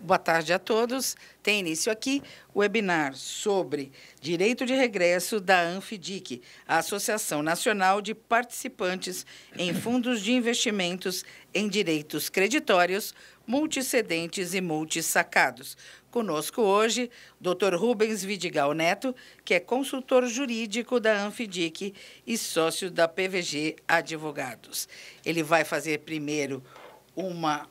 Boa tarde a todos. Tem início aqui o webinar sobre direito de regresso da ANFIDIC, a Associação Nacional de Participantes em Fundos de Investimentos em Direitos Creditórios, Multicedentes e Multissacados. Conosco hoje, Dr. Rubens Vidigal Neto, que é consultor jurídico da ANFIDIC e sócio da PVG Advogados. Ele vai fazer primeiro uma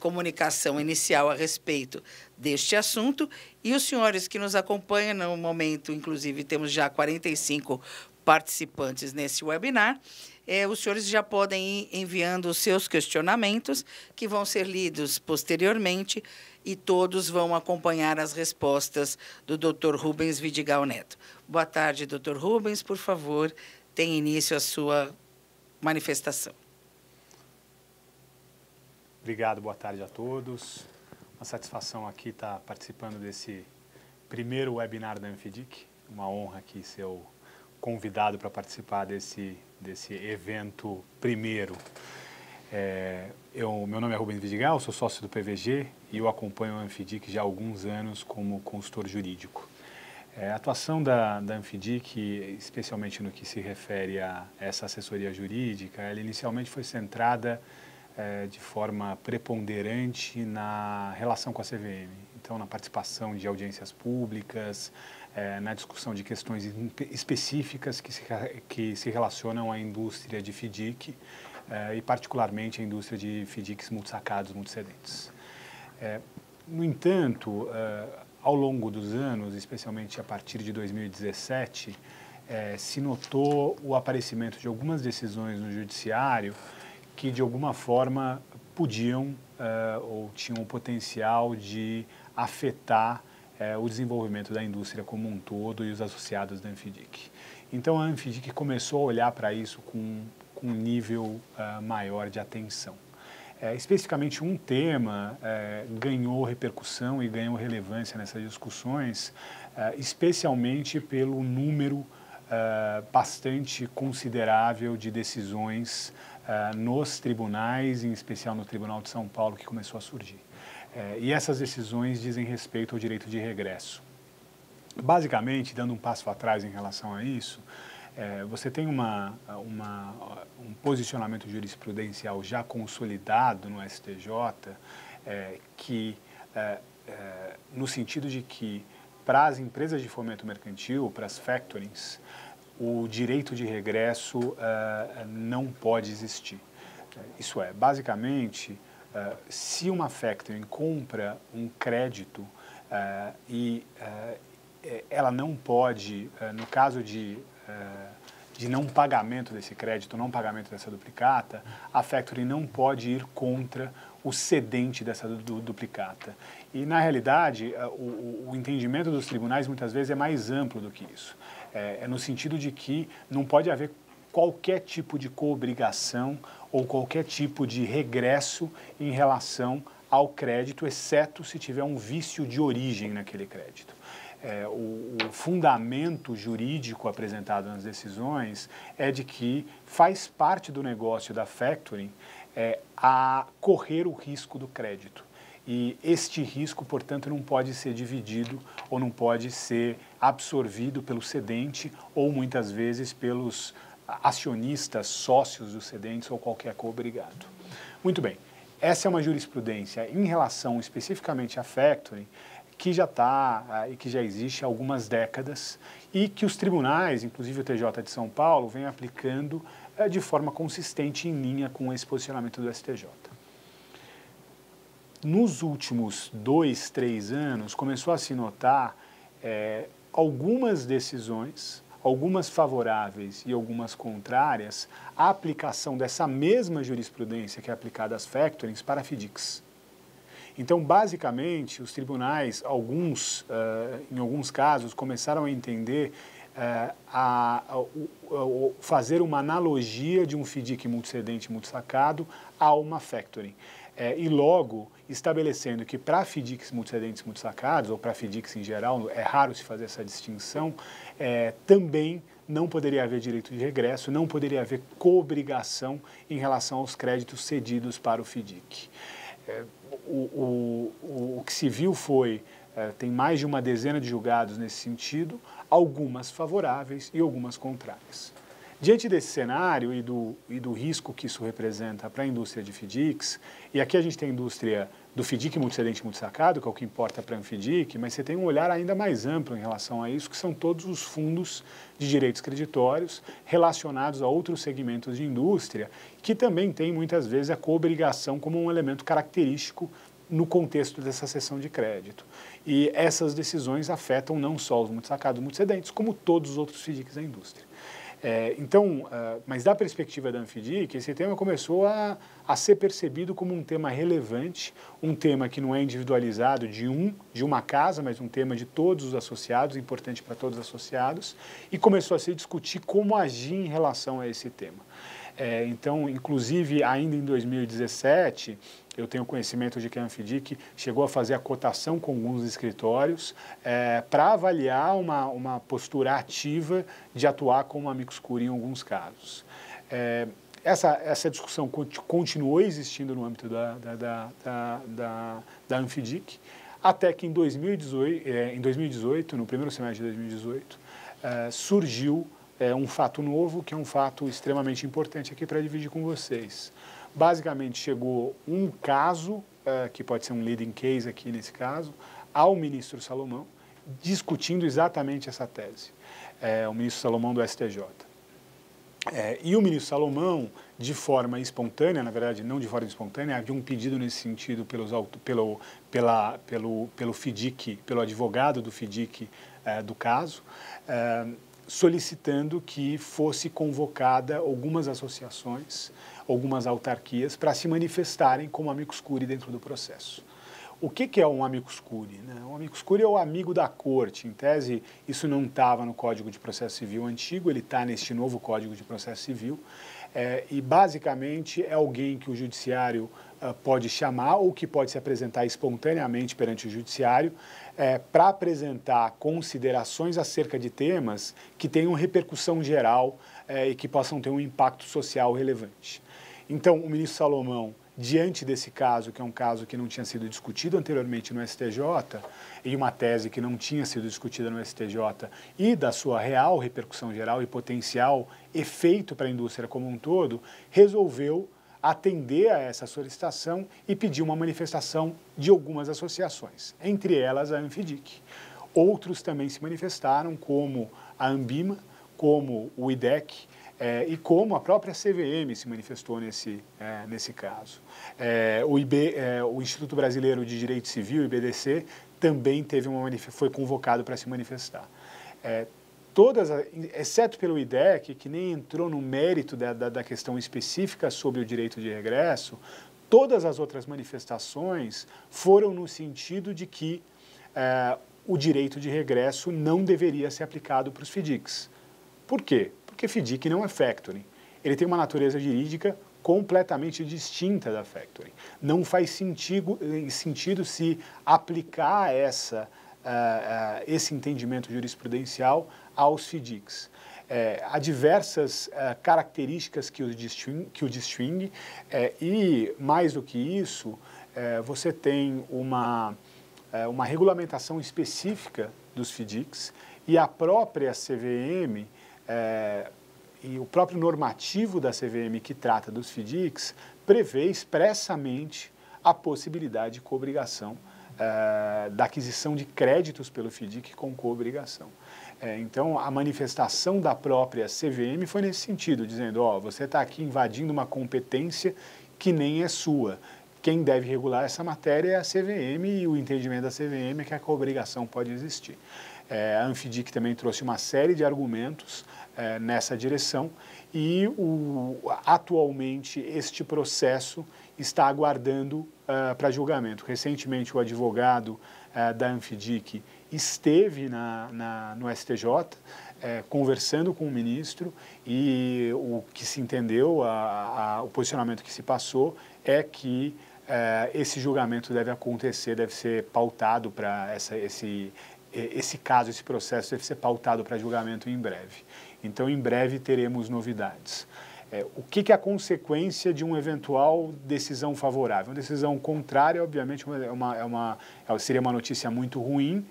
comunicação inicial a respeito deste assunto, e os senhores que nos acompanham no momento, inclusive temos já 45 participantes nesse webinar, os senhores já podem ir enviando os seus questionamentos, que vão ser lidos posteriormente, e todos vão acompanhar as respostas do Dr. Rubens Vidigal Neto. Boa tarde, Dr. Rubens, por favor, tenha início a sua manifestação. Obrigado, boa tarde a todos. Uma satisfação aqui estar participando desse primeiro webinar da ANFIDIC. Uma honra aqui ser o convidado para participar desse evento primeiro. Meu nome é Rubens Vidigal, sou sócio do PVG e eu acompanho a ANFIDIC já há alguns anos como consultor jurídico. A atuação da ANFIDIC, especialmente no que se refere a essa assessoria jurídica, ela inicialmente foi centrada de forma preponderante na relação com a CVM. Então, na participação de audiências públicas, na discussão de questões específicas que se relacionam à indústria de FDIC e, particularmente, à indústria de FDICs multissacados, multicedentes. No entanto, ao longo dos anos, especialmente a partir de 2017, se notou o aparecimento de algumas decisões no judiciário que, de alguma forma, podiam ou tinham o potencial de afetar o desenvolvimento da indústria como um todo e os associados da ANFIDIC. Então, a ANFIDIC começou a olhar para isso com um nível maior de atenção. Especificamente, um tema ganhou repercussão e ganhou relevância nessas discussões, especialmente pelo número bastante considerável de decisões nos tribunais, em especial no Tribunal de São Paulo, que começou a surgir. E essas decisões dizem respeito ao direito de regresso. Basicamente, dando um passo atrás em relação a isso, você tem um posicionamento jurisprudencial já consolidado no STJ, que, no sentido de que, para as empresas de fomento mercantil, para as factorings, o direito de regresso não pode existir. Isso é, basicamente, se uma factoring compra um crédito e ela não pode, no caso de não pagamento desse crédito, não pagamento dessa duplicata, a factoring não pode ir contra o cedente dessa duplicata. E, na realidade, o entendimento dos tribunais muitas vezes é mais amplo do que isso. No sentido de que não pode haver qualquer tipo de coobrigação ou qualquer tipo de regresso em relação ao crédito, exceto se tiver um vício de origem naquele crédito. O fundamento jurídico apresentado nas decisões é de que faz parte do negócio da factoring a correr o risco do crédito. E este risco, portanto, não pode ser dividido ou não pode ser absorvido pelo cedente ou, muitas vezes, pelos acionistas, sócios dos cedentes ou qualquer coobrigado. Muito bem, essa é uma jurisprudência em relação especificamente à factoring, que já está e que já existe há algumas décadas e que os tribunais, inclusive o TJ de São Paulo, vem aplicando de forma consistente em linha com esse posicionamento do STJ. Nos últimos 2, 3 anos, começou a se notar algumas decisões, algumas favoráveis e algumas contrárias, à aplicação dessa mesma jurisprudência que é aplicada às factorings para FDICs. Então, basicamente, os tribunais, em alguns casos, começaram a entender, fazer uma analogia de um FDIC multicedente multissacado a uma factoring. E logo estabelecendo que para FDICs multicedentes multissacados, ou para FDICs em geral, é raro se fazer essa distinção, também não poderia haver direito de regresso, não poderia haver coobrigação em relação aos créditos cedidos para o FDIC. o que se viu foi, tem mais de uma dezena de julgados nesse sentido, algumas favoráveis e algumas contrárias. Diante desse cenário e do risco que isso representa para a indústria de FDICs, e aqui a gente tem a indústria do FDIC multicedente e multisacado, que é o que importa para a Anfidic, mas você tem um olhar ainda mais amplo em relação a isso, que são todos os fundos de direitos creditórios relacionados a outros segmentos de indústria, que também tem muitas vezes a coobrigação como um elemento característico no contexto dessa cessão de crédito. E essas decisões afetam não só os multisacados e multicedentes, como todos os outros FDICs da indústria. Mas da perspectiva da Anfidic, esse tema começou a ser percebido como um tema relevante, um tema que não é individualizado de uma casa, mas um tema de todos os associados, importante para todos os associados, e começou a se discutir como agir em relação a esse tema. Inclusive, ainda em 2017, eu tenho conhecimento de que a Anfidic chegou a fazer a cotação com alguns escritórios para avaliar uma postura ativa de atuar como amicus curiae em alguns casos. Essa discussão continuou existindo no âmbito da Anfidic, até que em 2018, no primeiro semestre de 2018, surgiu um fato novo, que é um fato extremamente importante aqui para dividir com vocês. Basicamente, chegou um caso, que pode ser um leading case aqui nesse caso, ao ministro Salomão, discutindo exatamente essa tese, o ministro Salomão do STJ. E o ministro Salomão, de forma espontânea, na verdade não de forma espontânea, havia um pedido nesse sentido pelo FDIC, pelo advogado do FDIC do caso, solicitando que fosse convocada algumas associações, algumas autarquias, para se manifestarem como amicus curiae dentro do processo. O que é um amicus curiae? Um amicus curiae é o amigo da corte. Em tese, isso não estava no Código de Processo Civil antigo, ele está neste novo Código de Processo Civil, e basicamente é alguém que o judiciário pode chamar ou que pode se apresentar espontaneamente perante o judiciário para apresentar considerações acerca de temas que tenham repercussão geral e que possam ter um impacto social relevante. Então, o ministro Salomão, diante desse caso, que é um caso que não tinha sido discutido anteriormente no STJ, e uma tese que não tinha sido discutida no STJ, e da sua real repercussão geral e potencial efeito para a indústria como um todo, resolveu atender a essa solicitação e pedir uma manifestação de algumas associações, entre elas a Anfidic. Outros também se manifestaram, como a Ambima, como o IDEC, e como a própria CVM se manifestou nesse caso. O Instituto Brasileiro de Direito Civil, IBDC, também foi convocado para se manifestar. Exceto pelo IDEC, que nem entrou no mérito da questão específica sobre o direito de regresso, todas as outras manifestações foram no sentido de que o direito de regresso não deveria ser aplicado para os FDICs. Por quê? Porque FDIC não é factoring. Ele tem uma natureza jurídica completamente distinta da factoring. Não faz sentido se aplicar esse entendimento jurisprudencial aos FDICs. Há diversas características que o distinguem e, mais do que isso, você tem uma regulamentação específica dos FDICs e a própria CVM e o próprio normativo da CVM que trata dos FDICs prevê expressamente a possibilidade de coobrigação, da aquisição de créditos pelo FDIC com coobrigação. Então, a manifestação da própria CVM foi nesse sentido, dizendo, você está aqui invadindo uma competência que nem é sua. Quem deve regular essa matéria é a CVM e o entendimento da CVM é que a coobrigação pode existir. A Anfidic também trouxe uma série de argumentos nessa direção e atualmente este processo está aguardando para julgamento. Recentemente o advogado da Anfidic esteve no STJ conversando com o ministro e o que se entendeu, o posicionamento que se passou é que esse julgamento deve acontecer, deve ser pautado para esse caso, esse processo deve ser pautado para julgamento em breve. Então, em breve teremos novidades. o que é a consequência de uma eventual decisão favorável? Uma decisão contrária, obviamente, seria uma notícia muito ruim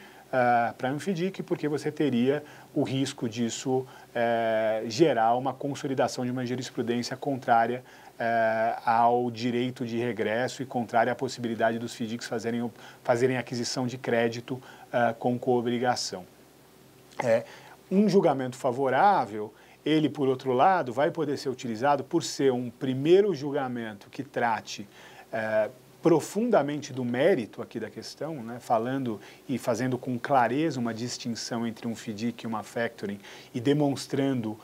para a Anfidic, porque você teria o risco disso gerar uma consolidação de uma jurisprudência contrária ao direito de regresso e contrária à possibilidade dos FDICs fazerem aquisição de crédito com coobrigação. Um julgamento favorável, ele, por outro lado, vai poder ser utilizado por ser um primeiro julgamento que trate profundamente do mérito aqui da questão, né, falando e fazendo com clareza uma distinção entre um FDIC e uma factoring e demonstrando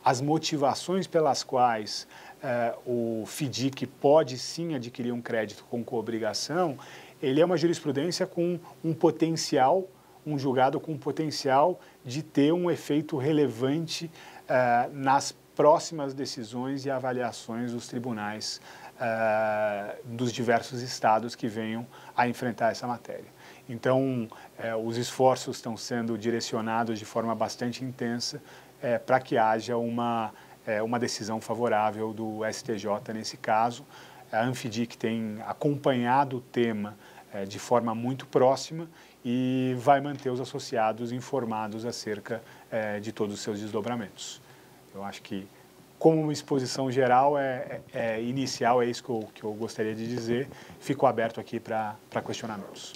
as motivações pelas quais o FDIC pode sim adquirir um crédito com coobrigação. Ele é uma jurisprudência com um potencial, um julgado com potencial de ter um efeito relevante nas próximas decisões e avaliações dos tribunais dos diversos estados que venham a enfrentar essa matéria. Então, os esforços estão sendo direcionados de forma bastante intensa para que haja uma decisão favorável do STJ nesse caso. A Anfidic tem acompanhado o tema de forma muito próxima e vai manter os associados informados acerca de todos os seus desdobramentos. Eu acho que, como uma exposição geral, inicial, é isso que eu gostaria de dizer. Fico aberto aqui para questionamentos.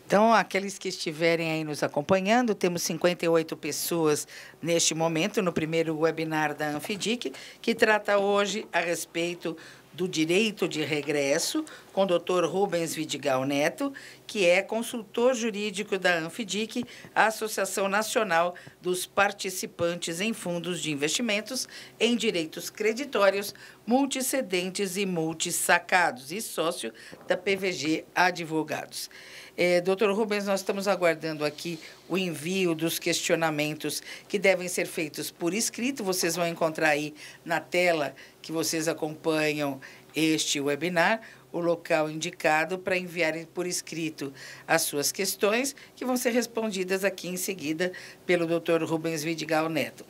Então, aqueles que estiverem aí nos acompanhando, temos 58 pessoas neste momento, no primeiro webinar da Anfidic, que trata hoje a respeito do direito de regresso, com o Dr. Rubens Vidigal Neto, que é consultor jurídico da Anfidic, a Associação Nacional dos Participantes em Fundos de Investimentos em Direitos Creditórios, Multicedentes e Multissacados, e sócio da PVG Advogados. Doutor Rubens, nós estamos aguardando aqui o envio dos questionamentos que devem ser feitos por escrito. Vocês vão encontrar aí na tela que vocês acompanham este webinar, o local indicado para enviarem por escrito as suas questões, que vão ser respondidas aqui em seguida pelo Dr. Rubens Vidigal Neto.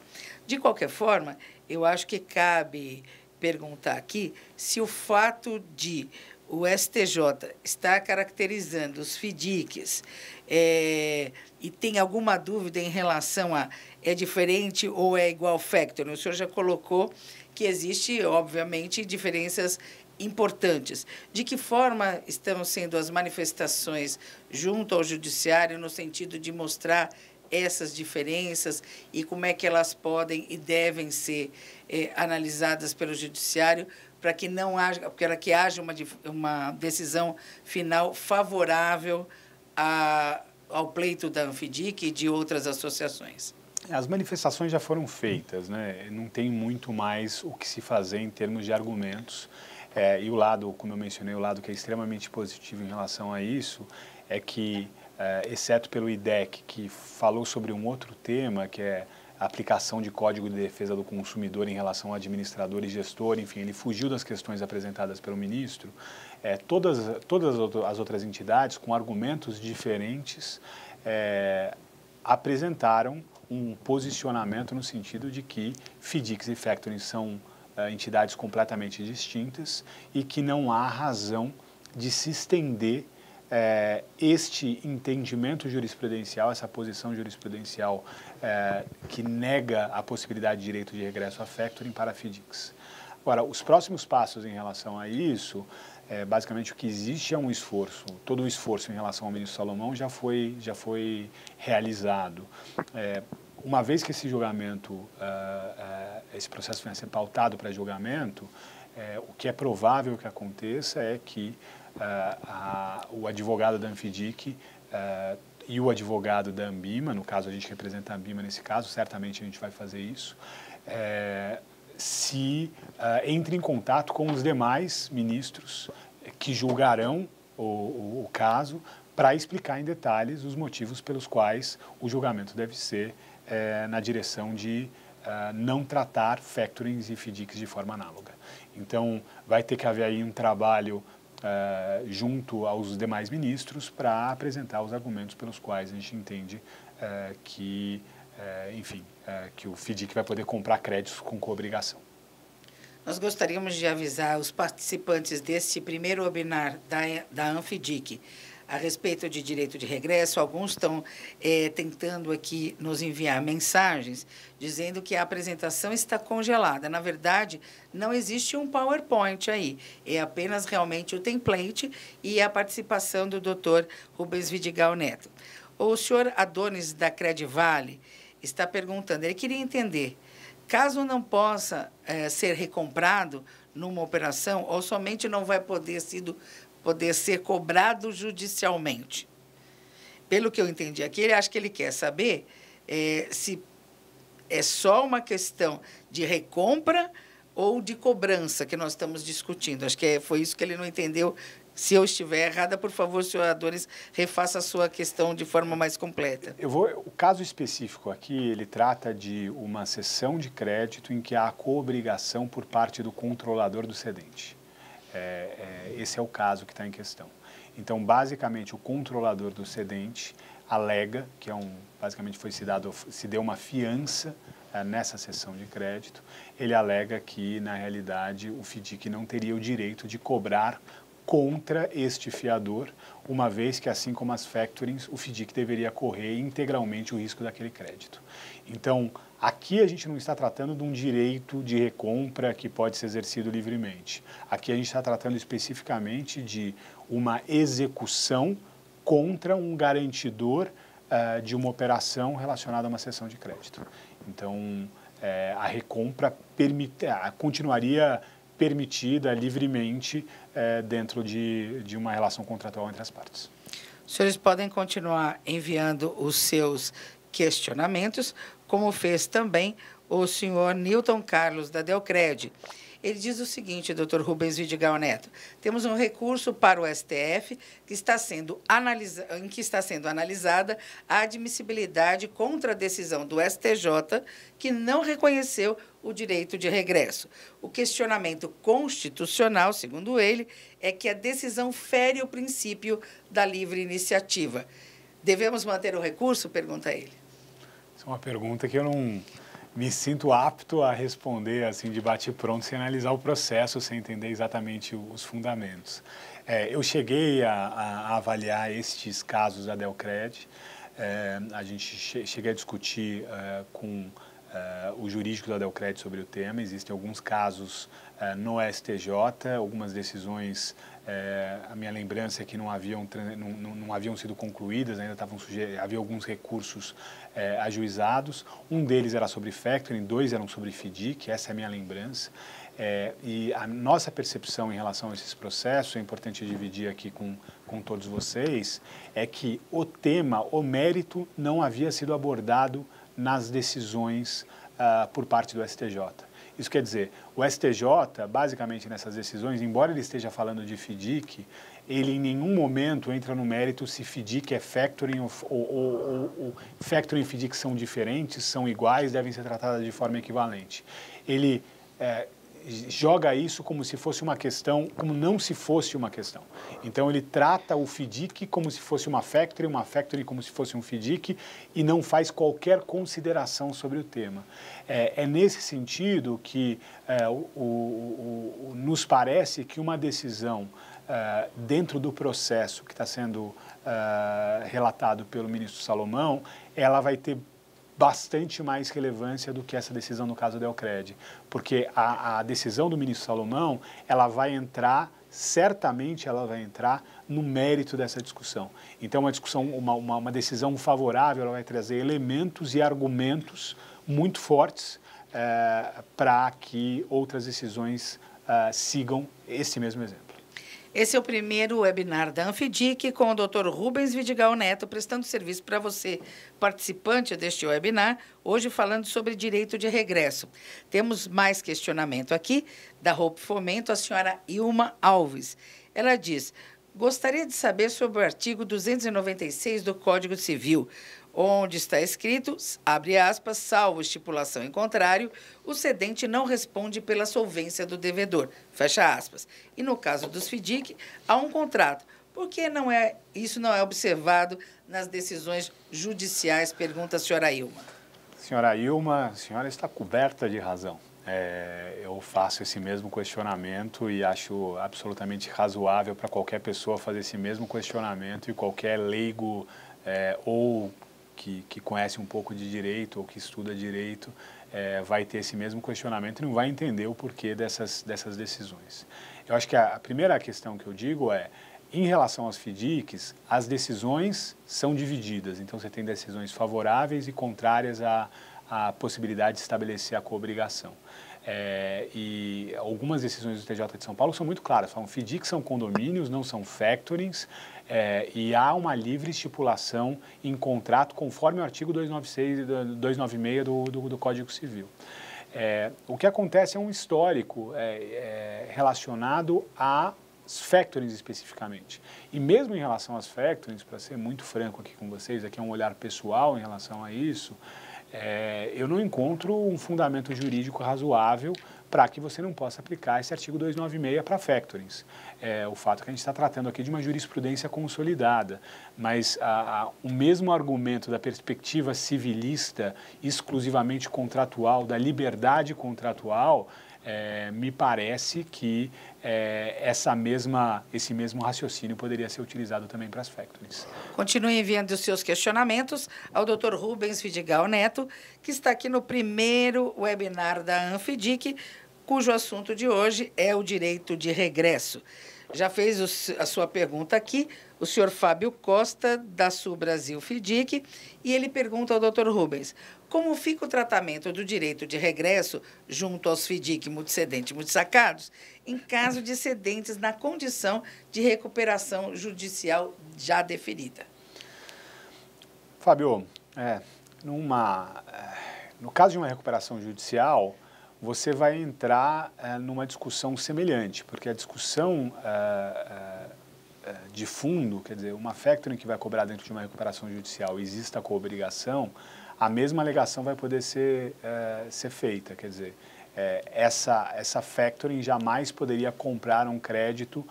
De qualquer forma, eu acho que cabe perguntar aqui se o fato de o STJ está caracterizando os FDICs e tem alguma dúvida em relação a é diferente ou é igual factoring. O senhor já colocou que existe, obviamente, diferenças importantes. De que forma estão sendo as manifestações junto ao judiciário no sentido de mostrar essas diferenças e como é que elas podem e devem ser analisadas pelo judiciário para que não haja, para que haja uma decisão final favorável ao pleito da Anfidic e de outras associações? As manifestações já foram feitas, né? Não tem muito mais o que se fazer em termos de argumentos. E o lado, como eu mencionei, o lado que é extremamente positivo em relação a isso é que, exceto pelo IDEC, que falou sobre um outro tema, que é a aplicação de Código de Defesa do Consumidor em relação ao administrador e gestor, enfim, ele fugiu das questões apresentadas pelo ministro. Todas as outras entidades, com argumentos diferentes, apresentaram um posicionamento no sentido de que FDICs e factoring são entidades completamente distintas e que não há razão de se estender este entendimento jurisprudencial, essa posição jurisprudencial que nega a possibilidade de direito de regresso a factoring para FDICs. Agora, os próximos passos em relação a isso, basicamente o que existe é um esforço, todo o esforço em relação ao ministro Salomão já foi realizado. Uma vez que esse julgamento, esse processo venha a ser pautado para julgamento, o que é provável que aconteça é que o advogado da Anfidic e o advogado da Anbima, no caso a gente representa a Anbima nesse caso, certamente a gente vai fazer isso, entre em contato com os demais ministros que julgarão o caso para explicar em detalhes os motivos pelos quais o julgamento deve ser na direção de não tratar factorings e FDICs de forma análoga. Então, vai ter que haver aí um trabalho junto aos demais ministros para apresentar os argumentos pelos quais a gente entende que o FDIC vai poder comprar créditos com coobrigação. Nós gostaríamos de avisar os participantes deste primeiro webinar da ANFIDIC a respeito de direito de regresso. Alguns estão tentando aqui nos enviar mensagens dizendo que a apresentação está congelada. Na verdade, não existe um PowerPoint aí, é apenas realmente o template e a participação do Dr. Rubens Vidigal Neto. O senhor Adonis, da Credivale, está perguntando, ele queria entender, caso não possa ser recomprado numa operação, ou somente não vai poder ser cobrado judicialmente. Pelo que eu entendi aqui, ele acha que ele quer saber se é só uma questão de recompra ou de cobrança que nós estamos discutindo. Acho que foi isso que ele não entendeu. Se eu estiver errada, por favor, senhor Adonis, refaça a sua questão de forma mais completa. O caso específico aqui, ele trata de uma cessão de crédito em que há coobrigação por parte do controlador do cedente. Esse é o caso que está em questão. Então, basicamente, o controlador do cedente alega que basicamente se deu uma fiança nessa cessão de crédito. Ele alega que, na realidade, o FIDIC não teria o direito de cobrar contra este fiador, uma vez que, assim como as factorings, o FIDIC deveria correr integralmente o risco daquele crédito. Então, aqui a gente não está tratando de um direito de recompra que pode ser exercido livremente. Aqui a gente está tratando especificamente de uma execução contra um garantidor de uma operação relacionada a uma cessão de crédito. Então, a recompra continuaria permitida livremente dentro de uma relação contratual entre as partes. Os senhores podem continuar enviando os seus questionamentos, como fez também o senhor Newton Carlos, da Delcred. Ele diz o seguinte, doutor Rubens Vidigal Neto, temos um recurso para o STF em que está sendo analisada a admissibilidade contra a decisão do STJ, que não reconheceu o direito de regresso. O questionamento constitucional, segundo ele, é que a decisão fere o princípio da livre iniciativa. Devemos manter o recurso? Pergunta ele. Essa é uma pergunta que eu não me sinto apto a responder assim de bate-pronto, sem analisar o processo, sem entender exatamente os fundamentos. Eu cheguei a avaliar estes casos da Delcred, a gente cheguei a discutir com o jurídico da Delcred sobre o tema. Existem alguns casos no STJ, algumas decisões, a minha lembrança é que não haviam sido concluídas, ainda havia alguns recursos ajuizados. Um deles era sobre factoring, 2 eram sobre FIDIC, essa é a minha lembrança. E a nossa percepção em relação a esses processos, é importante dividir aqui com todos vocês, é que o tema, o mérito, não havia sido abordado nas decisões por parte do STJ. Isso quer dizer, o STJ, basicamente nessas decisões, embora ele esteja falando de FIDIC, ele em nenhum momento entra no mérito se FIDIC é factoring ou factoring e FIDIC são diferentes, são iguais, devem ser tratadas de forma equivalente. Ele joga isso como se fosse uma questão, como não se fosse uma questão. Então, ele trata o FIDIC como se fosse uma factoring como se fosse um FIDIC e não faz qualquer consideração sobre o tema. É nesse sentido que nos parece que uma decisão dentro do processo que está sendo relatado pelo ministro Salomão, ela vai ter bastante mais relevância do que essa decisão no caso da Delcred, porque a decisão do ministro Salomão, ela vai entrar, certamente ela vai entrar no mérito dessa discussão. Então, uma decisão favorável, ela vai trazer elementos e argumentos muito fortes para que outras decisões sigam esse mesmo exemplo. Esse é o primeiro webinar da ANFIDIC com o Dr. Rubens Vidigal Neto, prestando serviço para você, participante deste webinar, hoje falando sobre direito de regresso. Temos mais questionamento aqui da Hope Fomento, a senhora Ilma Alves. Ela diz, gostaria de saber sobre o artigo 296 do Código Civil, onde está escrito, abre aspas, salvo estipulação em contrário, o cedente não responde pela solvência do devedor, fecha aspas. E no caso dos FIDIC, há um contrato. Por que isso não é observado nas decisões judiciais? Pergunta a senhora Ilma. Senhora Ilma, a senhora está coberta de razão. Eu faço esse mesmo questionamento e acho absolutamente razoável para qualquer pessoa fazer esse mesmo questionamento e qualquer leigo ou que conhece um pouco de direito ou que estuda direito vai ter esse mesmo questionamento e não vai entender o porquê dessas decisões. Eu acho que a primeira questão que eu digo em relação aos FDICs, as decisões são divididas. Então, você tem decisões favoráveis e contrárias à possibilidade de estabelecer a coobrigação. E algumas decisões do TJ de São Paulo são muito claras. Falam FDICs são condomínios, não são factorings, e há uma livre estipulação em contrato conforme o artigo 296 do Código Civil. O que acontece é um histórico relacionado a factorings especificamente. E mesmo em relação às factorings, para ser muito franco aqui com vocês, aqui é um olhar pessoal em relação a isso, eu não encontro um fundamento jurídico razoável para que você não possa aplicar esse artigo 296 para factorings. O fato é que a gente está tratando aqui de uma jurisprudência consolidada, mas o mesmo argumento da perspectiva civilista exclusivamente contratual, da liberdade contratual, me parece que esse mesmo raciocínio poderia ser utilizado também para as factories. Continue enviando os seus questionamentos ao Dr. Rubens Vidigal Neto, que está aqui no primeiro webinar da ANFIDIC, cujo assunto de hoje é o direito de regresso. Já fez a sua pergunta aqui o senhor Fábio Costa, da Sul Brasil FIDIC, e ele pergunta ao Dr. Rubens: como fica o tratamento do direito de regresso junto aos FIDIC multicedentes e multissacados em caso de cedentes na condição de recuperação judicial já deferida? Fábio, no caso de uma recuperação judicial, você vai entrar numa discussão semelhante, porque a discussão de fundo, quer dizer, uma factoring que vai cobrar dentro de uma recuperação judicial exista a coobrigação, a mesma alegação vai poder ser feita, quer dizer, essa factoring jamais poderia comprar um crédito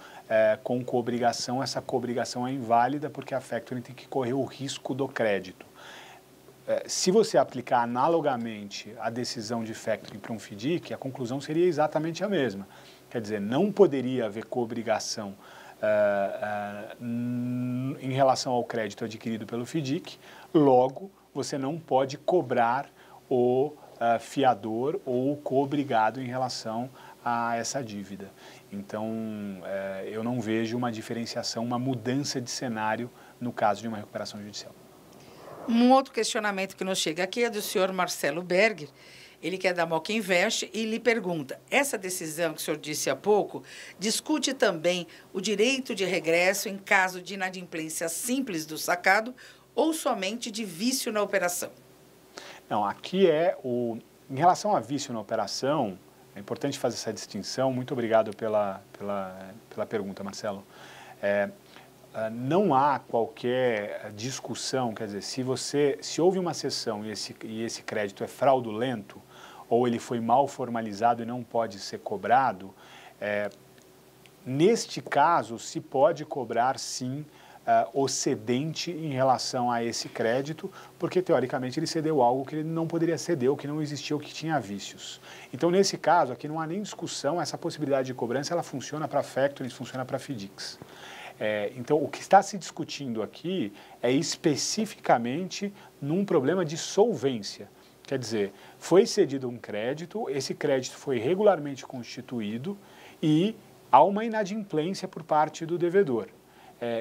com coobrigação, essa coobrigação é inválida porque a factoring tem que correr o risco do crédito. Se você aplicar analogamente a decisão de factoring para um FIDIC, a conclusão seria exatamente a mesma. Quer dizer, não poderia haver coobrigação em relação ao crédito adquirido pelo FIDIC, logo você não pode cobrar o fiador ou o coobrigado em relação a essa dívida. Então, eu não vejo uma diferenciação, uma mudança de cenário no caso de uma recuperação judicial. Um outro questionamento que nos chega aqui é do senhor Marcelo Berger. Ele que é da Moca Invest e lhe pergunta: essa decisão que o senhor disse há pouco discute também o direito de regresso em caso de inadimplência simples do sacado ou somente de vício na operação? Não, aqui em relação a vício na operação, é importante fazer essa distinção. Muito obrigado pela pergunta, Marcelo. Não há qualquer discussão, quer dizer, se houve uma cessão e esse crédito é fraudulento, ou ele foi mal formalizado e não pode ser cobrado, neste caso se pode cobrar sim o cedente em relação a esse crédito, porque teoricamente ele cedeu algo que ele não poderia ceder, ou que não existia, ou que tinha vícios. Então, nesse caso, aqui não há nem discussão, essa possibilidade de cobrança ela funciona para factorings, funciona para FIDICs. Então, o que está se discutindo aqui é especificamente num problema de solvência. Quer dizer, foi cedido um crédito, esse crédito foi regularmente constituído e há uma inadimplência por parte do devedor.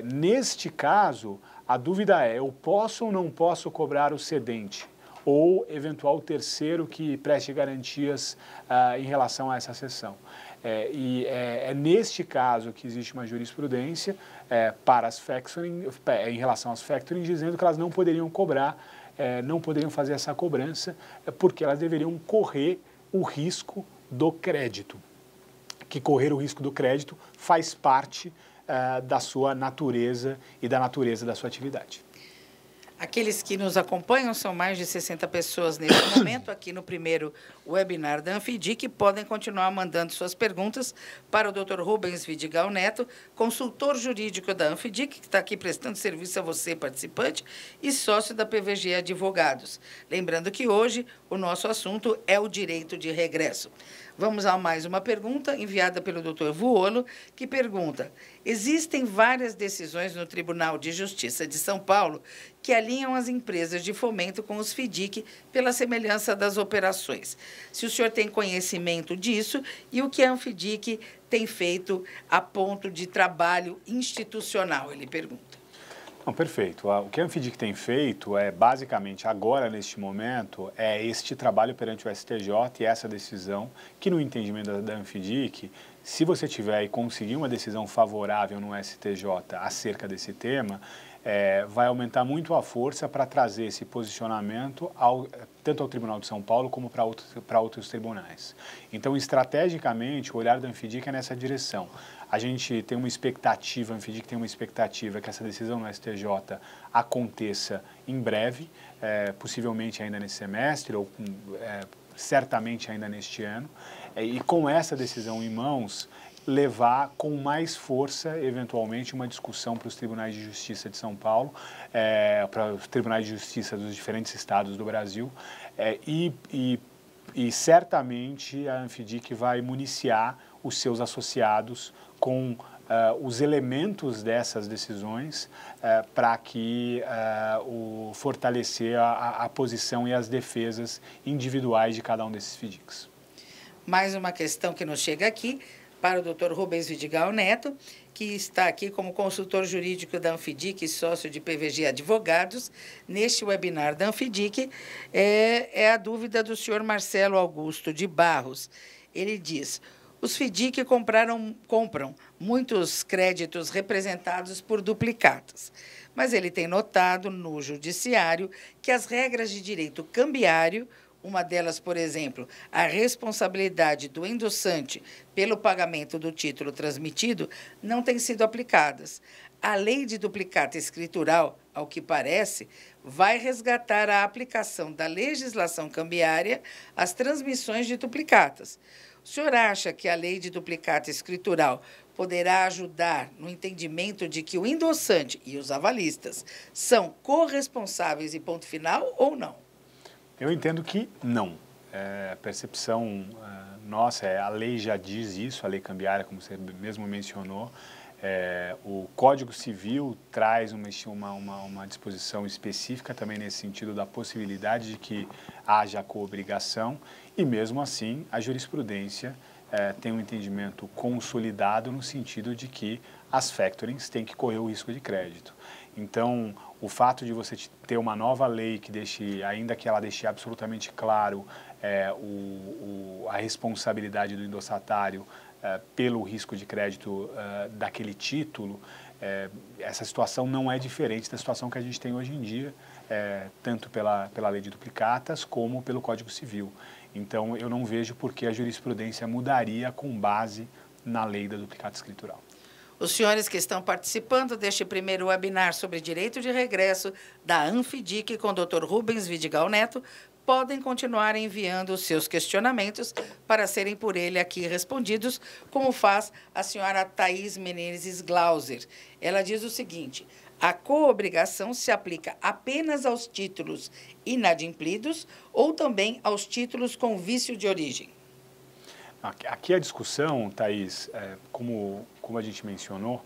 Neste caso, a dúvida é: eu posso ou não posso cobrar o cedente ou eventual terceiro que preste garantias em relação a essa cessão? É neste caso que existe uma jurisprudência para as factoring, em relação às factoring, dizendo que elas não poderiam cobrar, não poderiam fazer essa cobrança, porque elas deveriam correr o risco do crédito. Que correr o risco do crédito faz parte da sua natureza e da natureza da sua atividade. Aqueles que nos acompanham, são mais de 60 pessoas neste momento, aqui no primeiro webinar da Anfidic, podem continuar mandando suas perguntas para o Dr. Rubens Vidigal Neto, consultor jurídico da Anfidic, que está aqui prestando serviço a você, participante, e sócio da PVG Advogados. Lembrando que hoje o nosso assunto é o direito de regresso. Vamos a mais uma pergunta enviada pelo Dr. Vuolo, que pergunta: existem várias decisões no Tribunal de Justiça de São Paulo que alinham as empresas de fomento com os FIDIC pela semelhança das operações. Se o senhor tem conhecimento disso e o que a Anfidic tem feito a ponto de trabalho institucional, ele pergunta. Não, perfeito. O que a Anfidic tem feito é, basicamente, agora, neste momento, é este trabalho perante o STJ e essa decisão, que no entendimento da Anfidic, se você tiver e conseguir uma decisão favorável no STJ acerca desse tema, vai aumentar muito a força para trazer esse posicionamento tanto ao Tribunal de São Paulo como para outros tribunais. Então, estrategicamente, o olhar da Anfidic é nessa direção. A gente tem uma expectativa, a Anfidic tem uma expectativa que essa decisão no STJ aconteça em breve, possivelmente ainda nesse semestre ou certamente ainda neste ano, e com essa decisão em mãos, levar com mais força, eventualmente, uma discussão para os tribunais de justiça de São Paulo, para os tribunais de justiça dos diferentes estados do Brasil, e certamente a Anfidic vai municiar os seus associados com os elementos dessas decisões para que fortalecer a posição e as defesas individuais de cada um desses FIDICs. Mais uma questão que nos chega aqui para o Dr. Rubens Vidigal Neto, que está aqui como consultor jurídico da Anfidic e sócio de PVG Advogados. Neste webinar da Anfidic, é a dúvida do senhor Marcelo Augusto de Barros. Ele diz: os FIDIC compram muitos créditos representados por duplicatas, mas ele tem notado no judiciário que as regras de direito cambiário, uma delas, por exemplo, a responsabilidade do endossante pelo pagamento do título transmitido, não têm sido aplicadas. A lei de duplicata escritural, ao que parece, vai resgatar a aplicação da legislação cambiária às transmissões de duplicatas. O senhor acha que a lei de duplicata escritural poderá ajudar no entendimento de que o endossante e os avalistas são corresponsáveis e ponto final ou não? Eu entendo que não. A percepção nossa, a lei já diz isso, a lei cambiária, como você mesmo mencionou. O Código Civil traz uma disposição específica também nesse sentido da possibilidade de que haja coobrigação e, mesmo assim, a jurisprudência tem um entendimento consolidado no sentido de que as factorings têm que correr o risco de crédito. Então, o fato de você ter uma nova lei que deixe, ainda que ela deixe absolutamente claro a responsabilidade do endossatário pelo risco de crédito daquele título, essa situação não é diferente da situação que a gente tem hoje em dia, tanto pela lei de duplicatas como pelo Código Civil. Então, eu não vejo por que a jurisprudência mudaria com base na lei da duplicata escritural. Os senhores que estão participando deste primeiro webinar sobre direito de regresso da Anfidic com o Dr. Rubens Vidigal Neto podem continuar enviando os seus questionamentos para serem por ele aqui respondidos, como faz a senhora Thaís Menezes Glauser. Ela diz o seguinte: a coobrigação se aplica apenas aos títulos inadimplidos ou também aos títulos com vício de origem? Aqui a discussão, Thaís, como a gente mencionou,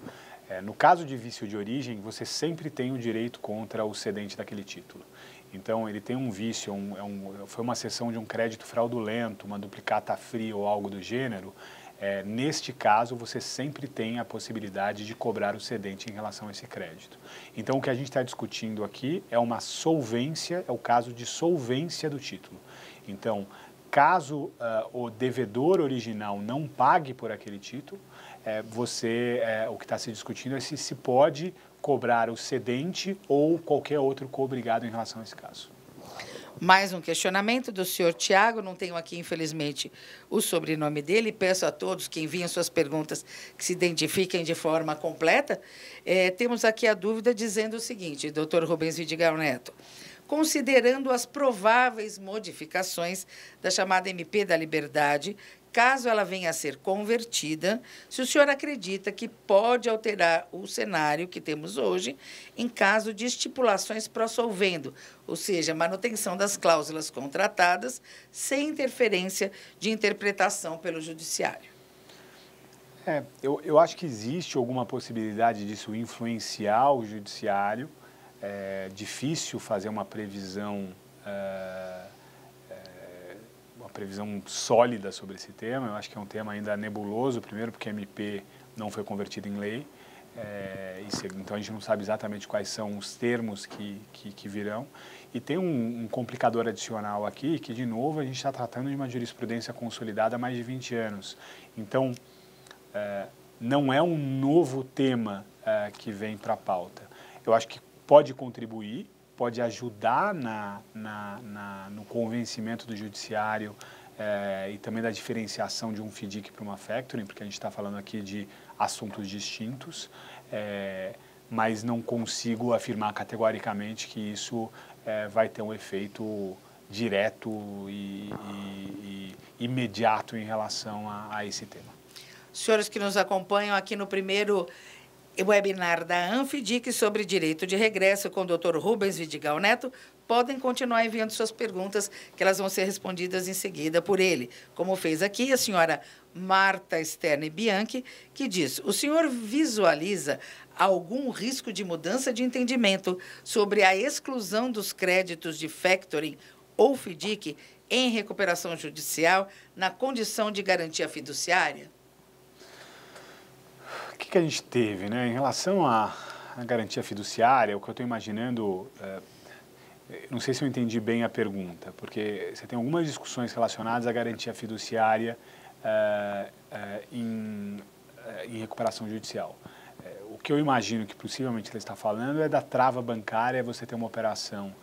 no caso de vício de origem, você sempre tem o direito contra o cedente daquele título. Então, ele tem um vício, foi uma cessão de um crédito fraudulento, uma duplicata fria ou algo do gênero. Neste caso, você sempre tem a possibilidade de cobrar o cedente em relação a esse crédito. Então, o que a gente está discutindo aqui é uma solvência, é o caso de solvência do título. Então, caso o devedor original não pague por aquele título, o que está se discutindo é se pode cobrar o cedente ou qualquer outro coobrigado em relação a esse caso. Mais um questionamento do senhor Tiago, não tenho aqui, infelizmente, o sobrenome dele. Peço a todos que enviem suas perguntas que se identifiquem de forma completa. Temos aqui a dúvida dizendo o seguinte, doutor Rubens Vidigal Neto. Considerando as prováveis modificações da chamada MP da Liberdade, caso ela venha a ser convertida, se o senhor acredita que pode alterar o cenário que temos hoje em caso de estipulações pró-solvendo, ou seja, manutenção das cláusulas contratadas sem interferência de interpretação pelo Judiciário. Eu acho que existe alguma possibilidade disso influenciar o Judiciário. É difícil fazer uma previsão sólida sobre esse tema. Eu acho que é um tema ainda nebuloso, primeiro porque a MP não foi convertida em lei, então a gente não sabe exatamente quais são os termos que virão. E tem um complicador adicional aqui, que, de novo, a gente está tratando de uma jurisprudência consolidada há mais de 20 anos. Então, não é um novo tema que vem para a pauta. Eu acho que pode contribuir, pode ajudar no convencimento do Judiciário e também da diferenciação de um FDIC para uma factoring, porque a gente está falando aqui de assuntos distintos, mas não consigo afirmar categoricamente que isso vai ter um efeito direto e imediato em relação a esse tema. Senhores que nos acompanham aqui no primeiro webinar da ANFIDIC sobre direito de regresso com o Dr. Rubens Vidigal Neto, podem continuar enviando suas perguntas, que elas vão ser respondidas em seguida por ele. Como fez aqui a senhora Marta Sterne Bianchi, que diz, o senhor visualiza algum risco de mudança de entendimento sobre a exclusão dos créditos de factoring ou FDIC em recuperação judicial na condição de garantia fiduciária? O que a gente teve, né? Em relação à garantia fiduciária, o que eu estou imaginando, não sei se eu entendi bem a pergunta, porque você tem algumas discussões relacionadas à garantia fiduciária em recuperação judicial. O que eu imagino que possivelmente ele está falando é da trava bancária, você ter uma operação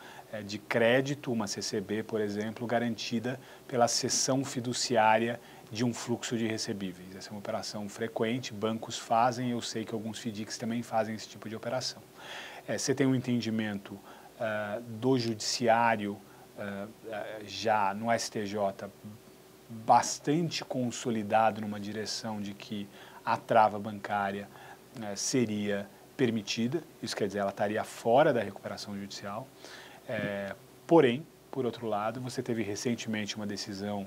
de crédito, uma CCB, por exemplo, garantida pela cessão fiduciária de um fluxo de recebíveis. Essa é uma operação frequente, bancos fazem, eu sei que alguns FDICs também fazem esse tipo de operação. Você tem um entendimento do Judiciário, já no STJ, bastante consolidado numa direção de que a trava bancária seria permitida, isso quer dizer, ela estaria fora da recuperação judicial. Porém, por outro lado, você teve recentemente uma decisão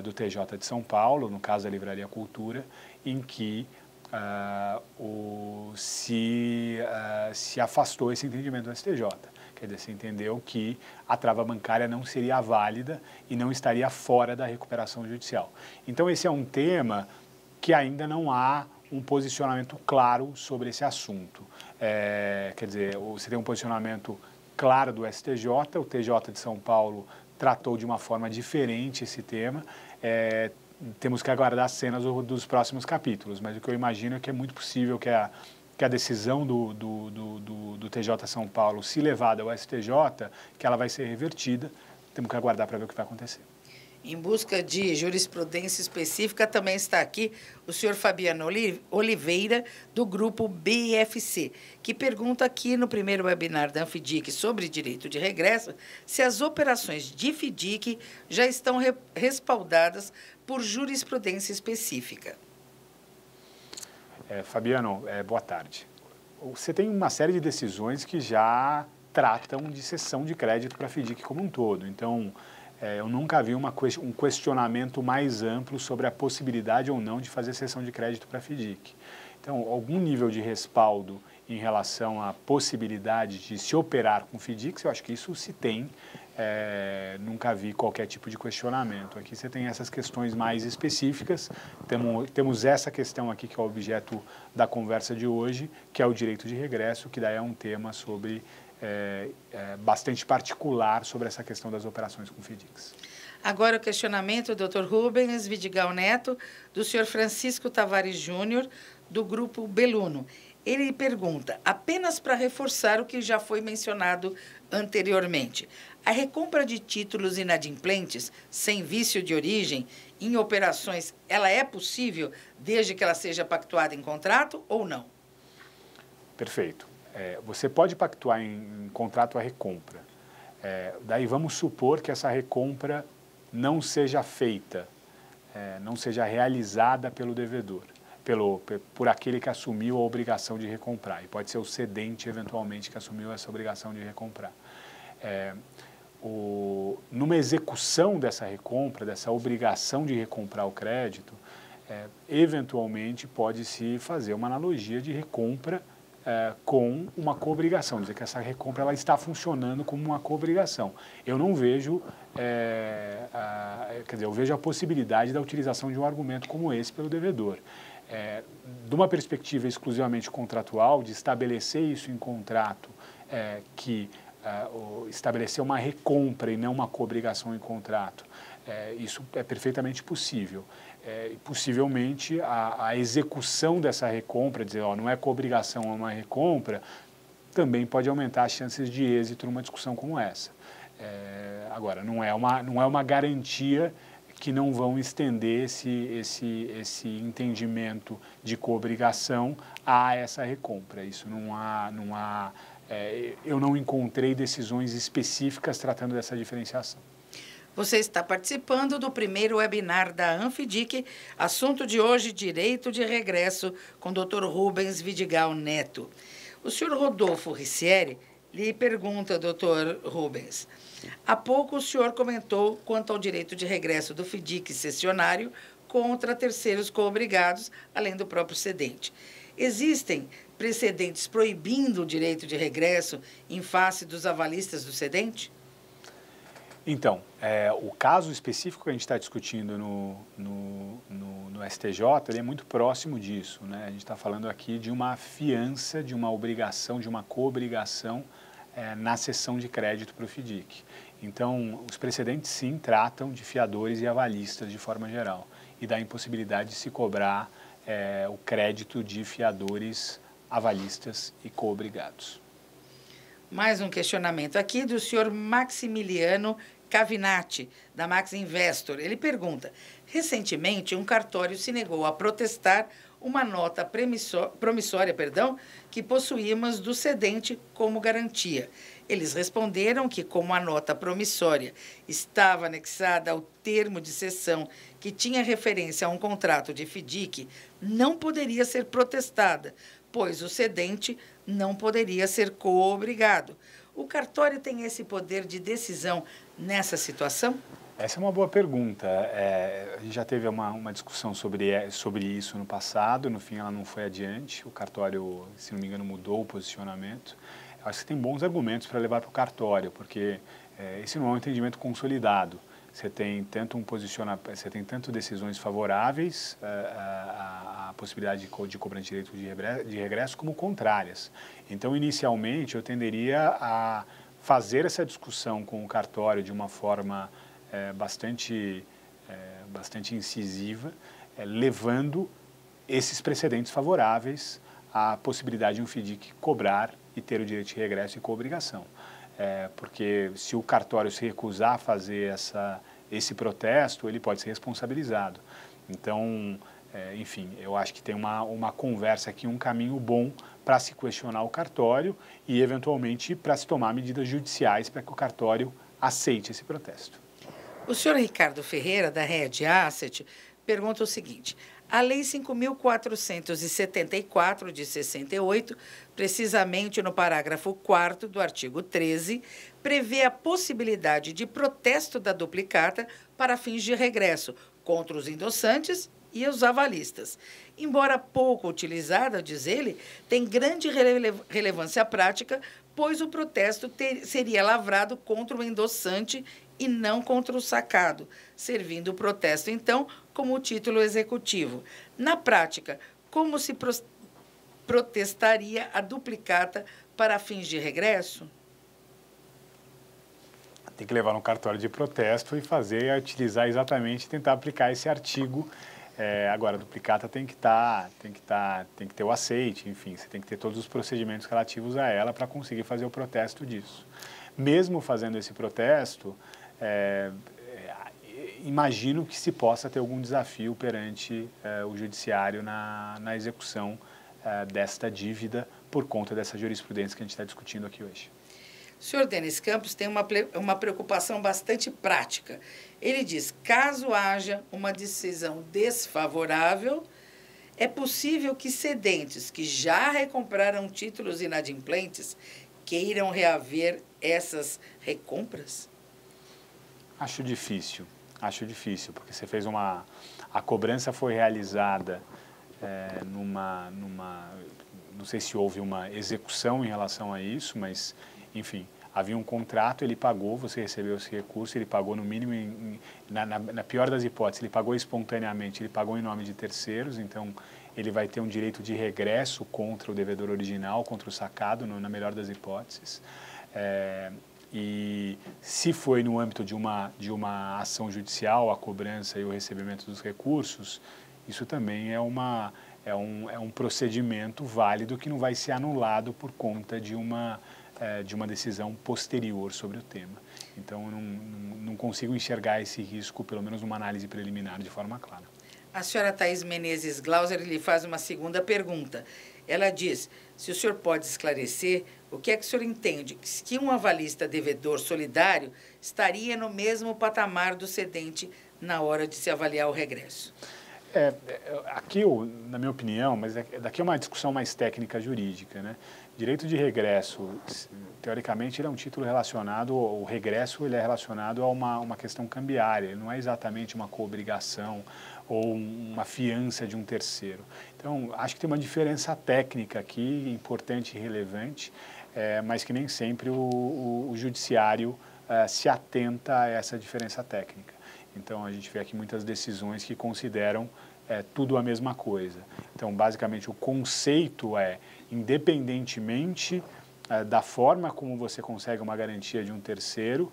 do TJ de São Paulo, no caso da Livraria Cultura, em que se afastou esse entendimento do STJ. Quer dizer, se entendeu que a trava bancária não seria válida e não estaria fora da recuperação judicial. Então, esse é um tema que ainda não há um posicionamento claro sobre esse assunto. Quer dizer, você tem um posicionamento claro do STJ, o TJ de São Paulo tratou de uma forma diferente esse tema. Temos que aguardar as cenas dos próximos capítulos, mas o que eu imagino é que é muito possível que a decisão do TJ São Paulo, se levada ao STJ, que ela vai ser revertida. Temos que aguardar para ver o que vai acontecer. Em busca de jurisprudência específica, também está aqui o senhor Fabiano Oliveira, do grupo BFC, que pergunta aqui no primeiro webinar da ANFIDIC sobre direito de regresso se as operações de FDIC já estão respaldadas por jurisprudência específica. Fabiano, boa tarde. Você tem uma série de decisões que já tratam de cessão de crédito para a FDIC como um todo. Então, eu nunca vi um questionamento mais amplo sobre a possibilidade ou não de fazer cessão de crédito para a FDIC. Então, algum nível de respaldo em relação à possibilidade de se operar com FDICs, eu acho que isso se tem. Nunca vi qualquer tipo de questionamento. Aqui você tem essas questões mais específicas. Temos essa questão aqui que é o objeto da conversa de hoje, que é o direito de regresso, que daí é um tema sobre... bastante particular sobre essa questão das operações com FDICs. Agora o questionamento do Dr. Rubens Vidigal Neto, do senhor Francisco Tavares Júnior, do Grupo Beluno. Ele pergunta, apenas para reforçar o que já foi mencionado anteriormente, A recompra de títulos inadimplentes, sem vício de origem, em operações, ela é possível desde que ela seja pactuada em contrato ou não? Perfeito. Você pode pactuar em contrato a recompra. Daí vamos supor que essa recompra não seja feita, não seja realizada pelo devedor, por aquele que assumiu a obrigação de recomprar. E pode ser o cedente, eventualmente, que assumiu essa obrigação de recomprar. Numa execução dessa recompra, dessa obrigação de recomprar o crédito, eventualmente pode-se fazer uma analogia de recompra com uma coobrigação, dizer que essa recompra ela está funcionando como uma coobrigação. Eu não vejo, quer dizer, eu vejo a possibilidade da utilização de um argumento como esse pelo devedor. De uma perspectiva exclusivamente contratual, de estabelecer isso em contrato, estabelecer uma recompra e não uma coobrigação em contrato, isso é perfeitamente possível. Possivelmente a execução dessa recompra, dizer, não é coobrigação, é uma recompra, também pode aumentar as chances de êxito numa discussão como essa. Agora, não é uma garantia que não vão estender esse entendimento de coobrigação a essa recompra. Isso eu não encontrei decisões específicas tratando dessa diferenciação. Você está participando do primeiro webinar da Anfidic, assunto de hoje, direito de regresso, com o Dr. Rubens Vidigal Neto. O senhor Rodolfo Ricieri lhe pergunta, doutor Rubens, há pouco o senhor comentou quanto ao direito de regresso do FIDIC cessionário contra terceiros coobrigados, além do próprio cedente. Existem precedentes proibindo o direito de regresso em face dos avalistas do cedente? Então, o caso específico que a gente está discutindo no STJ, ele é muito próximo disso, né? A gente está falando aqui de uma fiança, de uma obrigação, de uma coobrigação na cessão de crédito para o FIDIC. Então, os precedentes, sim, tratam de fiadores e avalistas de forma geral e da impossibilidade de se cobrar o crédito de fiadores, avalistas e coobrigados. Mais um questionamento aqui do senhor Maximiliano Cavinati, da Max Investor. Ele pergunta, recentemente um cartório se negou a protestar uma nota promissória, que possuímos do cedente como garantia. Eles responderam que, como a nota promissória estava anexada ao termo de cessão que tinha referência a um contrato de FIDIC, não poderia ser protestada, pois o cedente não poderia ser coobrigado. O cartório tem esse poder de decisão nessa situação? Essa é uma boa pergunta. A gente já teve uma discussão sobre isso no passado, no fim ela não foi adiante, o cartório, se não me engano, mudou o posicionamento. Eu acho que tem bons argumentos para levar para o cartório, porque esse não é um entendimento consolidado. Você tem tanto decisões favoráveis à possibilidade de cobrança de direito de regresso como contrárias. Então, inicialmente, eu tenderia a fazer essa discussão com o cartório de uma forma bastante incisiva, levando esses precedentes favoráveis à possibilidade de um FIDIC cobrar e ter o direito de regresso e coobrigação. Porque se o cartório se recusar a fazer esse protesto, ele pode ser responsabilizado. Então, enfim, eu acho que tem uma conversa aqui, um caminho bom para se questionar o cartório e, eventualmente, para se tomar medidas judiciais para que o cartório aceite esse protesto. O senhor Ricardo Ferreira, da Red Asset, pergunta o seguinte, a Lei 5.474, de 68, precisamente no parágrafo 4º do artigo 13, prevê a possibilidade de protesto da duplicata para fins de regresso contra os endossantes e os avalistas. Embora pouco utilizada, diz ele, tem grande relevância prática, pois o protesto seria lavrado contra o endossante e não contra o sacado, servindo o protesto, então, como título executivo. Na prática, como se protestaria a duplicata para fins de regresso? Tem que levar no cartório de protesto e utilizar exatamente, tentar aplicar esse artigo. Agora, a duplicata tem que ter o aceite, enfim, você tem que ter todos os procedimentos relativos a ela para conseguir fazer o protesto disso. mesmo fazendo esse protesto, imagino que se possa ter algum desafio perante o judiciário na execução desta dívida por conta dessa jurisprudência que a gente está discutindo aqui hoje. O senhor Denis Campos tem uma preocupação bastante prática. Ele diz, caso haja uma decisão desfavorável, é possível que cedentes que já recompraram títulos inadimplentes queiram reaver essas recompras? Acho difícil, porque você fez a cobrança foi realizada não sei se houve uma execução em relação a isso, mas, enfim, havia um contrato, ele pagou, você recebeu esse recurso, ele pagou no mínimo, na pior das hipóteses, ele pagou espontaneamente, ele pagou em nome de terceiros, então ele vai ter um direito de regresso contra o devedor original, contra o sacado, na melhor das hipóteses. E se foi no âmbito de uma ação judicial, a cobrança e o recebimento dos recursos, isso também é um procedimento válido que não vai ser anulado por conta de uma decisão posterior sobre o tema. Então, eu não consigo enxergar esse risco, pelo menos numa análise preliminar, de forma clara. A senhora Thaís Menezes Glauser lhe faz uma segunda pergunta. Ela diz, se o senhor pode esclarecer, o que é que o senhor entende? Que um avalista devedor solidário estaria no mesmo patamar do cedente na hora de se avaliar o regresso? Aqui, na minha opinião, mas daqui é uma discussão mais técnica jurídica, né? Direito de regresso, teoricamente, ele é um título relacionado, o regresso ele é relacionado a uma questão cambiária, ele não é exatamente uma coobrigação ou uma fiança de um terceiro. Então, acho que tem uma diferença técnica aqui, importante e relevante, mas que nem sempre o judiciário se atenta a essa diferença técnica. Então, a gente vê aqui muitas decisões que consideram tudo a mesma coisa. Então, basicamente, o conceito independentemente da forma como você consegue uma garantia de um terceiro,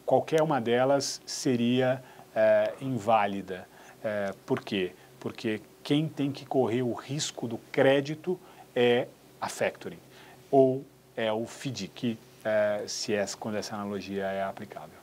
qualquer uma delas seria inválida. Por quê? Porque quem tem que correr o risco do crédito é a factoring, ou é o FDIC, quando essa analogia é aplicável.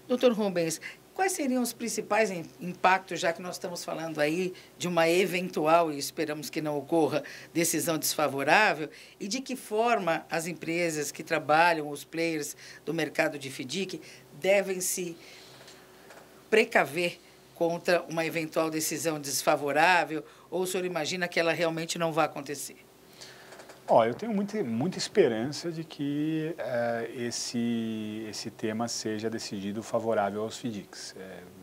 Doutor Rubens, quais seriam os principais impactos, já que nós estamos falando aí de uma eventual, e esperamos que não ocorra, decisão desfavorável, e de que forma as empresas que trabalham, os players do mercado de FDIC, devem se precaver contra uma eventual decisão desfavorável, ou o senhor imagina que ela realmente não vai acontecer? Eu tenho muita esperança de que esse tema seja decidido favorável aos FDICs.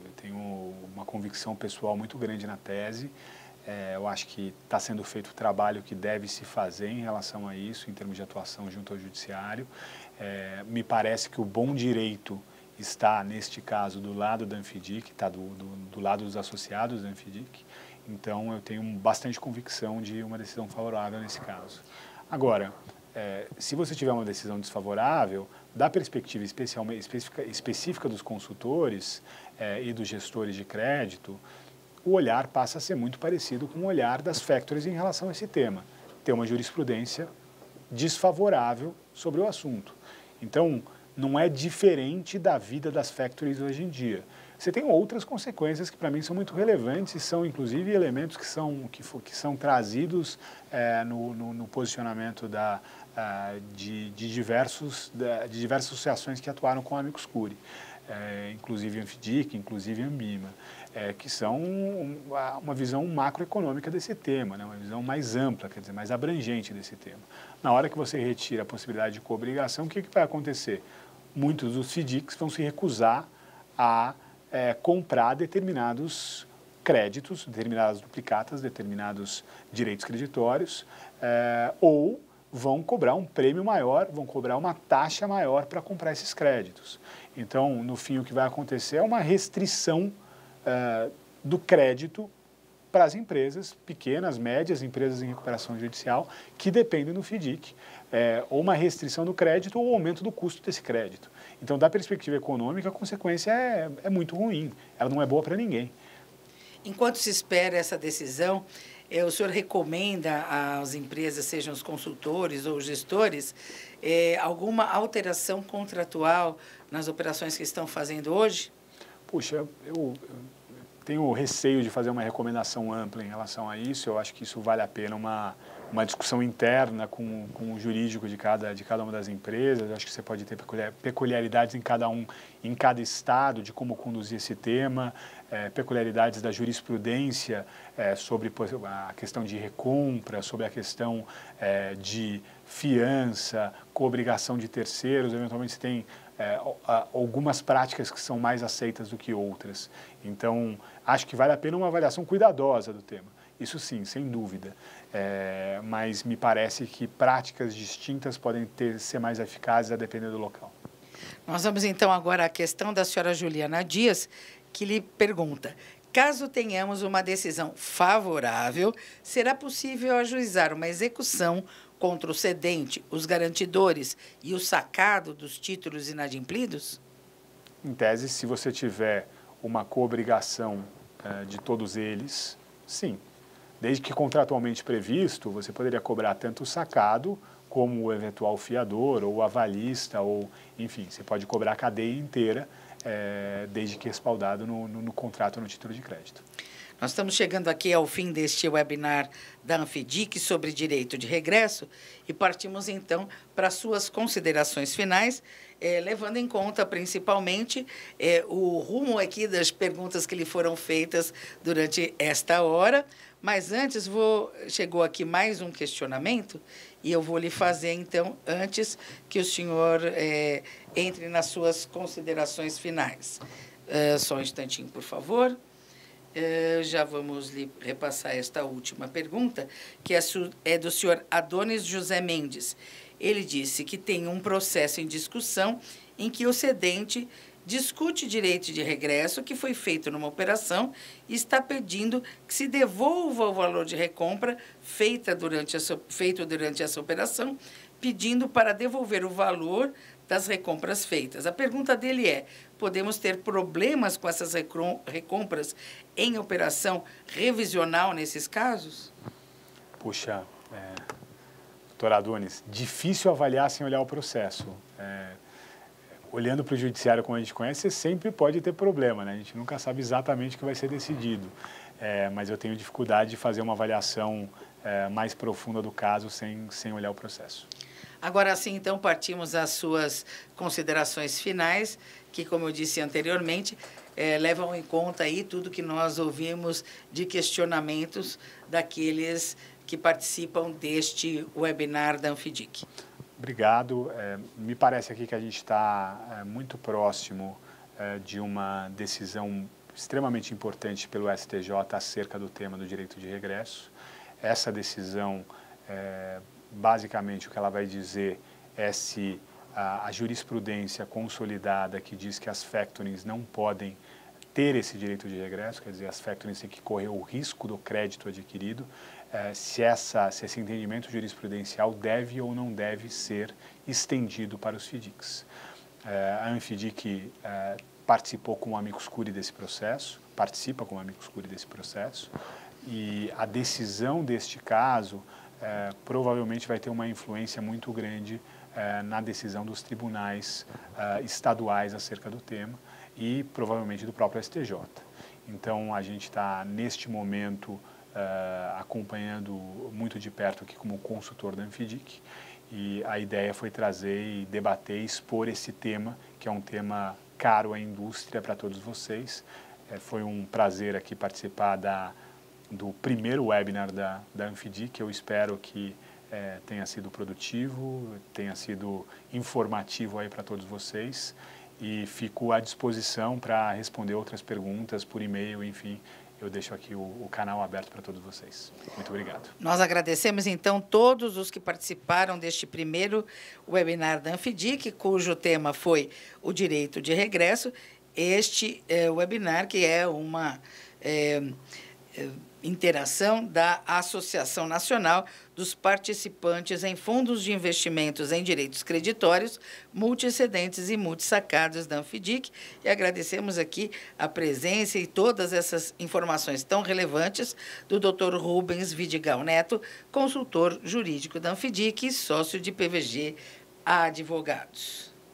Eu tenho uma convicção pessoal muito grande na tese. Eu acho que está sendo feito o trabalho que deve se fazer em relação a isso, em termos de atuação junto ao judiciário. Me parece que o bom direito está, neste caso, do lado da Anfidic, está do lado dos associados da Anfidic. Então, eu tenho bastante convicção de uma decisão favorável nesse caso. Agora, se você tiver uma decisão desfavorável, da perspectiva específica dos consultores e dos gestores de crédito, o olhar passa a ser muito parecido com o olhar das factories em relação a esse tema. Ter uma jurisprudência desfavorável sobre o assunto. Então, não é diferente da vida das factories hoje em dia. Você tem outras consequências que, para mim, são muito relevantes e são, inclusive, elementos que são trazidos no posicionamento de diversas associações que atuaram com a Amicus Curiae, inclusive Anfidic, inclusive Ambima, que são uma visão macroeconômica desse tema, né? Uma visão mais ampla, quer dizer, mais abrangente desse tema. Na hora que você retira a possibilidade de coobrigação, o que vai acontecer? Muitos dos FDICs vão se recusar a comprar determinados créditos, determinadas duplicatas, determinados direitos creditórios, ou vão cobrar um prêmio maior, vão cobrar uma taxa maior para comprar esses créditos. Então, no fim, o que vai acontecer é uma restrição do crédito para as empresas pequenas, médias, empresas em recuperação judicial, que dependem do FDIC, ou uma restrição do crédito ou aumento do custo desse crédito. Então, da perspectiva econômica, a consequência é muito ruim, ela não é boa para ninguém. Enquanto se espera essa decisão, o senhor recomenda às empresas, sejam os consultores ou os gestores, alguma alteração contratual nas operações que estão fazendo hoje? Puxa, eu tenho receio de fazer uma recomendação ampla em relação a isso. Eu acho que isso vale a pena uma discussão interna com o jurídico de cada uma das empresas. Eu acho que você pode ter peculiaridades em cada estado de como conduzir esse tema, peculiaridades da jurisprudência sobre a questão de recompra, sobre a questão de fiança, cobrigação de terceiros. Eventualmente você tem algumas práticas que são mais aceitas do que outras. Então, acho que vale a pena uma avaliação cuidadosa do tema. Isso sim, sem dúvida. Mas me parece que práticas distintas podem ser mais eficazes a depender do local. Nós vamos então agora à questão da senhora Juliana Dias, que lhe pergunta: caso tenhamos uma decisão favorável, será possível ajuizar uma execução contra o cedente, os garantidores e o sacado dos títulos inadimplidos? Em tese, se você tiver uma coobrigação de todos eles, sim. Desde que contratualmente previsto, você poderia cobrar tanto o sacado como o eventual fiador ou o avalista, ou, enfim, você pode cobrar a cadeia inteira, desde que respaldado no contrato ou no título de crédito. Nós estamos chegando aqui ao fim deste webinar da Anfidic sobre direito de regresso e partimos, então, para as suas considerações finais, levando em conta, principalmente, o rumo aqui das perguntas que lhe foram feitas durante esta hora. Mas antes, chegou aqui mais um questionamento e eu vou lhe fazer, então, antes que o senhor entre nas suas considerações finais. Só um instantinho, por favor. Já vamos lhe repassar esta última pergunta, que é do senhor Adonis José Mendes. Ele disse que tem um processo em discussão em que o cedente discute direito de regresso que foi feito numa operação e está pedindo que se devolva o valor de recompra feito durante essa operação, pedindo para devolver o valor das recompras feitas. A pergunta dele é: podemos ter problemas com essas recompras em operação revisional nesses casos? Puxa, doutor Adonis, difícil avaliar sem olhar o processo. Olhando para o judiciário como a gente conhece, você sempre pode ter problema, né? A gente nunca sabe exatamente o que vai ser decidido. Mas eu tenho dificuldade de fazer uma avaliação mais profunda do caso sem olhar o processo. Agora sim, então, partimos às suas considerações finais, que, como eu disse anteriormente, levam em conta aí tudo que nós ouvimos de questionamentos daqueles que participam deste webinar da Anfidic. Obrigado. Me parece aqui que a gente está muito próximo de uma decisão extremamente importante pelo STJ acerca do tema do direito de regresso. Essa decisão, basicamente, o que ela vai dizer é se a jurisprudência consolidada que diz que as factorings não podem ter esse direito de regresso, quer dizer, as factorings têm que correr o risco do crédito adquirido, se esse entendimento jurisprudencial deve ou não deve ser estendido para os FIDICs. A Anfidic participou como amicus curiae desse processo, participa como amicus curiae desse processo, e a decisão deste caso provavelmente vai ter uma influência muito grande na decisão dos tribunais estaduais acerca do tema e provavelmente do próprio STJ. Então, a gente está, neste momento, acompanhando muito de perto aqui como consultor da Anfidic, e a ideia foi trazer e debater e expor esse tema, que é um tema caro à indústria para todos vocês. Foi um prazer aqui participar do primeiro webinar da Anfidic. Eu espero que tenha sido produtivo, tenha sido informativo aí para todos vocês, e fico à disposição para responder outras perguntas por e-mail, enfim. Eu deixo aqui o canal aberto para todos vocês. Muito obrigado. Nós agradecemos, então, todos os que participaram deste primeiro webinar da Anfidic, cujo tema foi o direito de regresso. Este webinar, que é uma interação da Associação Nacional dos Participantes em Fundos de Investimentos em Direitos Creditórios, Multiexcedentes e Multissacados da Anfidic. E agradecemos aqui a presença e todas essas informações tão relevantes do Dr. Rubens Vidigal Neto, consultor jurídico da Anfidic e sócio de PVG Advogados.